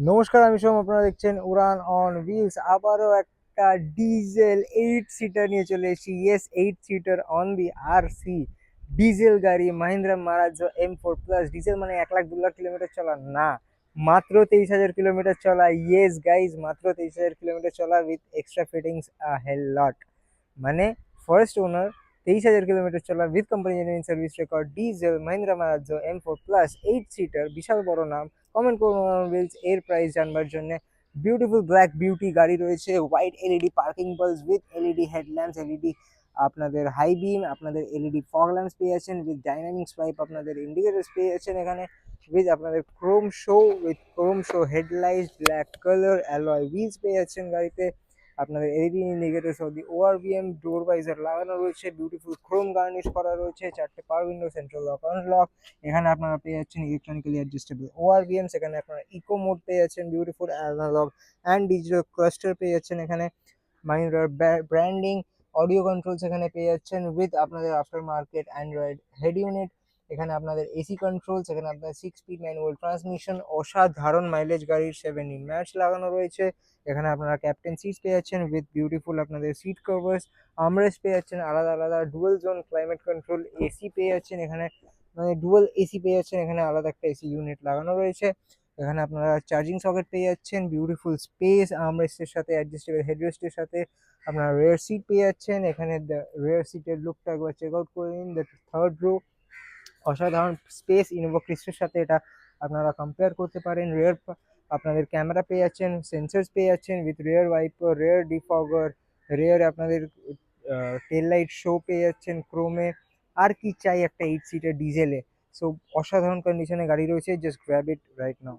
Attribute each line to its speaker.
Speaker 1: নমস্কার, আমি সোম। আপনারা দেখছেন উড়ান অন হুইলস। আবারও একটা ডিজেল 8 সিটার নিয়ে চলে এসেছি। Yes, 8 seater on the RC diesel গাড়ি Mahindra Marazzo M4 plus. Diesel মানে 1 লাখ 2 লাখ কিলোমিটার চলা না, মাত্র 23,000 কিলোমিটার চলা। ইয়েস গাইজ, মাত্র 23,000 কিলোমিটার চলা with extra fittings a hell lot. মানে ফার্স্ট ওনার, 23,000 কিলোমিটার চলা with company genuine service record, diesel Mahindra Marazzo M4 plus 8 seater, বিশাল বড় নাম। কমেন্ট করুন উইলস এর প্রাইস জানবার জন্য। বিউটিফুল ব্ল্যাক বিউটি গাড়ি রয়েছে, white LED parking bulbs with LED headlamps, LED আপনাদের হাই বিম, আপনাদের এলইডি ফগ ল্যাম্পস পেয়ে যাচ্ছেন উইথ ডাইনামিক সোয়াইপ, আপনাদের ইন্ডিকেটার্স পেয়ে যাচ্ছেন এখানে উইথ আপনাদের chrome show headlight, black colour alloy wheels পেয়ে যাচ্ছেন গাড়িতে। আপনাদের LED indicators of the ORVM, door visor লাগানো রয়েছে, বিউটিফুল ক্রোম গার্নিশ করা রয়েছে, 4টে power window, central lock unlock. এখানে আপনারা পেয়ে যাচ্ছেন ইলেকট্রনিক্যালি অ্যাডজাস্টেবল ওআরভিএম, সেখানে আপনারা ইকো মোড পেয়ে যাচ্ছেন, beautiful analog and digital cluster পেয়ে যাচ্ছেন এখানে। মাহিন্দ্রার ব্র্যান্ডিং অডিও কন্ট্রোলস এখানে পেয়ে যাচ্ছেন উইথ আপনাদের after market Android head unit. এখানে আপনাদের এসি কন্ট্রোলস, এখানে আপনাদের 6 স্পিড ম্যানুয়াল ট্রান্সমিশন, অসাধারণ মাইলেজ গাড়ির 7 ম্যাচ লাগানো রয়েছে। এখানে আপনারা ক্যাপ্টেন সিটস পেয়ে যাচ্ছেন উইথ বিউটিফুল আপনাদের সিট কভার্স, আমরেস্ট পেয়ে যাচ্ছেন আলাদা আলাদা, dual zone climate control AC পেয়ে যাচ্ছেন এখানে। মানে ডুয়াল এসি পেয়ে যাচ্ছেন এখানে, আলাদা একটা এসি ইউনিট লাগানো রয়েছে। এখানে আপনারা চার্জিং সকেট পেয়ে যাচ্ছেন, বিউটিফুল স্পেস, আর্মরেস্টের সাথে অ্যাডজাস্টেবল হেডরেস্টের সাথে আপনারা রেয়ার সিট পেয়ে যাচ্ছেন এখানে। রেয়ার সিটের লুকটা একবার চেক আউট করে নিন। দ্য থার্ড রো, অসাধারণ স্পেস, ইনোভো ক্রিস্টের সাথে এটা আপনারা কম্পেয়ার করতে পারেন। রেয়ার আপনাদের ক্যামেরা পেয়ে যাচ্ছেন, সেন্সার্স পেয়ে যাচ্ছেন with rare wiper, rare ডিফগার, rare আপনাদের টেল লাইট শো পেয়ে যাচ্ছেন ক্রোমে। আর কি চাই একটা 8 সিটার ডিজেলে। সো অসাধারণ কন্ডিশনে গাড়ি রয়েছে, জাস্ট গ্র্যাব ইট রাইট নাও।